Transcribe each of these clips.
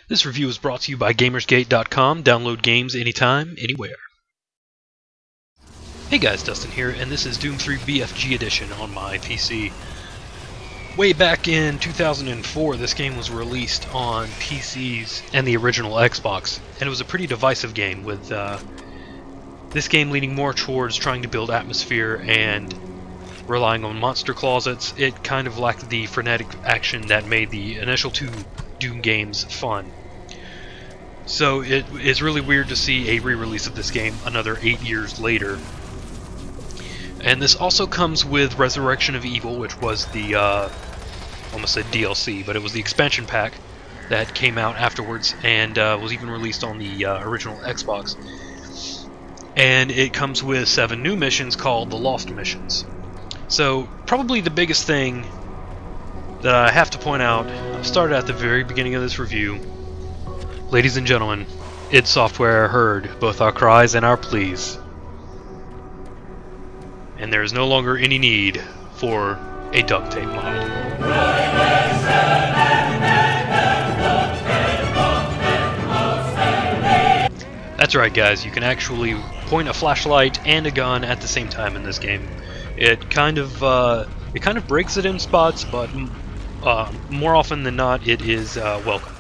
This review is brought to you by Gamersgate.com. Download games anytime, anywhere. Hey guys, Dustin here, and this is Doom 3 BFG Edition on my PC. Way back in 2004, this game was released on PCs and the original Xbox, and it was a pretty divisive game, with this game leaning more towards trying to build atmosphere and relying on monster closets. It kind of lacked the frenetic action that made the initial two Doom games fun. So it is really weird to see a re-release of this game another 8 years later. And this also comes with Resurrection of Evil, which was the, almost said DLC, but it was the expansion pack that came out afterwards and was even released on the original Xbox. And it comes with 7 new missions called the Lost Missions. So probably the biggest thing that I have to point out, I've started at the very beginning of this review. Ladies and gentlemen, id Software heard both our cries and our pleas, and there is no longer any need for a duct tape mod. That's right, guys, you can actually point a flashlight and a gun at the same time in this game. It kind of breaks it in spots, but more often than not, it is welcome.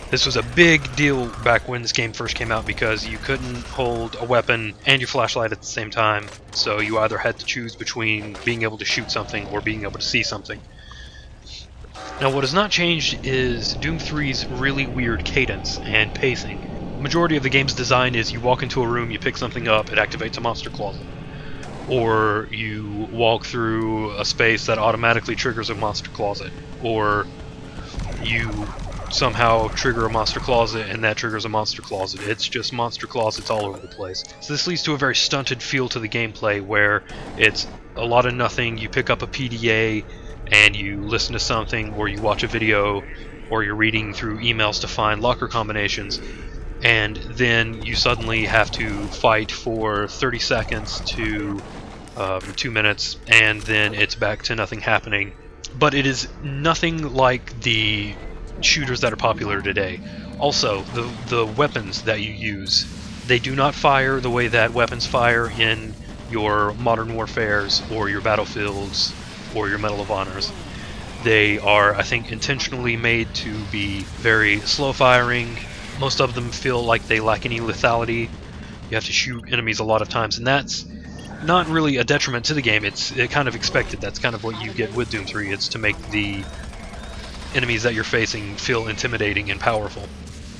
This was a big deal back when this game first came out because you couldn't hold a weapon and your flashlight at the same time, so you either had to choose between being able to shoot something or being able to see something. Now, what has not changed is Doom 3's really weird cadence and pacing. The majority of the game's design is you walk into a room, you pick something up, it activates a monster closet. Or you walk through a space that automatically triggers a monster closet. Or you somehow trigger a monster closet and that triggers a monster closet. It's just monster closets all over the place. So this leads to a very stunted feel to the gameplay where it's a lot of nothing. You pick up a PDA and you listen to something, or you watch a video, or you're reading through emails to find locker combinations, and then you suddenly have to fight for 30 seconds to 2 minutes, and then it's back to nothing happening. But it is nothing like the shooters that are popular today. Also, the weapons that you use, they do not fire the way that weapons fire in your Modern Warfares or your Battlefields or your Medal of Honors. They are, I think, intentionally made to be very slow firing. Most of them feel like they lack any lethality. You have to shoot enemies a lot of times, and that's not really a detriment to the game. It's kind of expected. That's kind of what you get with Doom 3. It's to make the enemies that you're facing feel intimidating and powerful.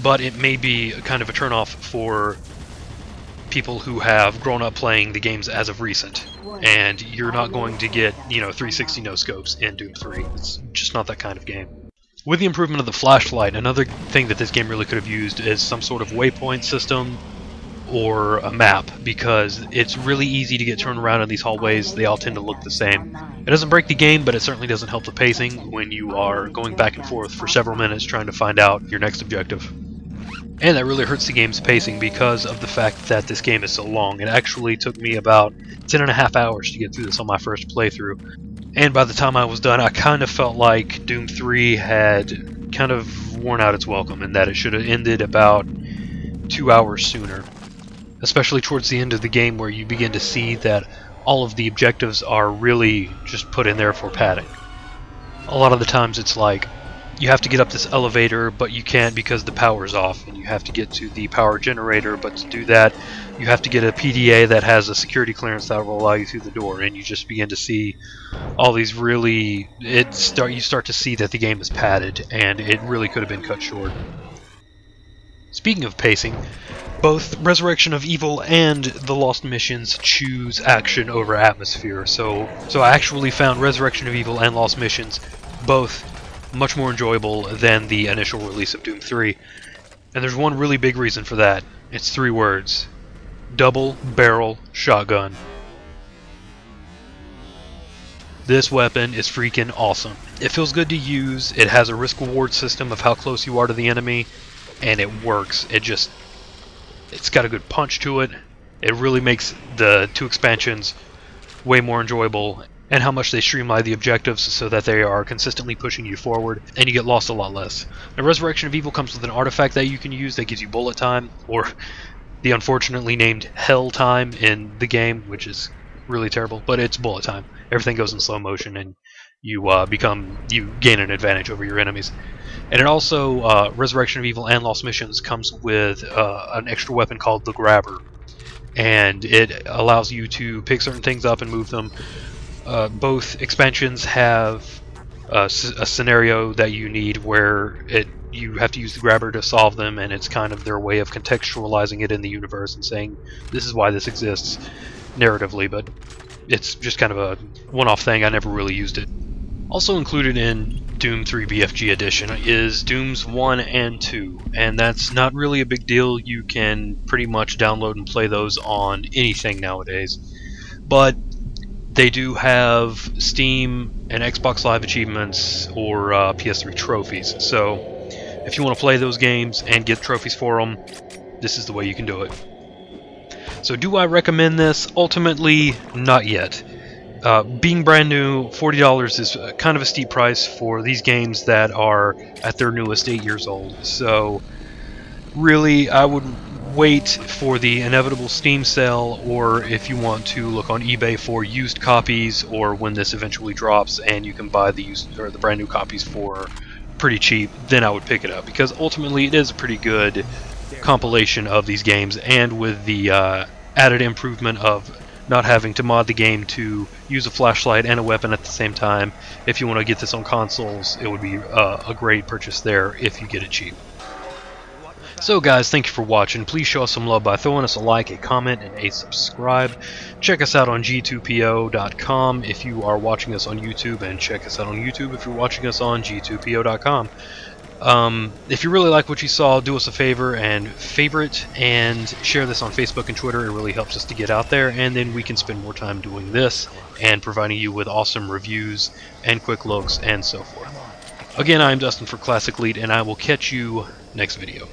But it may be kind of a turnoff for people who have grown up playing the games as of recent, and you're not going to get, 360 no-scopes in Doom 3. It's just not that kind of game. With the improvement of the flashlight, another thing that this game really could have used is some sort of waypoint system or a map, because it's really easy to get turned around in these hallways. They all tend to look the same. It doesn't break the game, but it certainly doesn't help the pacing when you are going back and forth for several minutes trying to find out your next objective. And that really hurts the game's pacing because of the fact that this game is so long. It actually took me about 10.5 hours to get through this on my first playthrough. And by the time I was done, I kind of felt like Doom 3 had kind of worn out its welcome, and that it should have ended about 2 hours sooner. Especially towards the end of the game, where you begin to see that all of the objectives are really just put in there for padding. A lot of the times it's like, you have to get up this elevator, but you can't because the power's off, and you have to get to the power generator, but to do that, you have to get a PDA that has a security clearance that will allow you through the door, and you just begin to see all these really... you start to see that the game is padded, and it really could have been cut short. Speaking of pacing, both Resurrection of Evil and the Lost Missions choose action over atmosphere, so I actually found Resurrection of Evil and Lost Missions both much more enjoyable than the initial release of Doom 3. And there's one really big reason for that. It's 3 words. Double barrel shotgun. This weapon is freaking awesome. It feels good to use, it has a risk-reward system of how close you are to the enemy, and it works. It's got a good punch to it. It really makes the 2 expansions way more enjoyable. and how much they streamline the objectives so that they are consistently pushing you forward, and you get lost a lot less. Now, Resurrection of Evil comes with an artifact that you can use that gives you bullet time, or the unfortunately named Hell Time in the game, which is really terrible, but it's bullet time. Everything goes in slow motion, and you gain an advantage over your enemies. And it also, Resurrection of Evil and Lost Missions comes with an extra weapon called the Grabber, and it allows you to pick certain things up and move them. Both expansions have a scenario that you need where you have to use the Grabber to solve them, and it's kind of their way of contextualizing it in the universe and saying this is why this exists narratively, but it's just kind of a one-off thing. I never really used it. Also included in Doom 3 BFG Edition is Dooms 1 and 2, and that's not really a big deal. You can pretty much download and play those on anything nowadays, but they do have Steam and Xbox Live achievements or PS3 trophies, so if you want to play those games and get trophies for them, this is the way you can do it. So do I recommend this? Ultimately, not yet. Being brand new, $40 is kind of a steep price for these games that are at their newest 8 years old. So really, I would wait for the inevitable Steam sale, or if you want to look on eBay for used copies, or when this eventually drops and you can buy the used or the brand new copies for pretty cheap, then I would pick it up, because ultimately it is a pretty good compilation of these games, and with the added improvement of not having to mod the game to use a flashlight and a weapon at the same time. If you want to get this on consoles, it would be a great purchase there if you get it cheap. So guys, thank you for watching. Please show us some love by throwing us a like, a comment, and a subscribe. Check us out on g2po.com if you are watching us on YouTube, and check us out on YouTube if you're watching us on g2po.com. If you really like what you saw, do us a favor and favorite and share this on Facebook and Twitter. It really helps us to get out there, and then we can spend more time doing this and providing you with awesome reviews and quick looks and so forth. Again, I'm Dustin for Classic Elite, and I will catch you next video.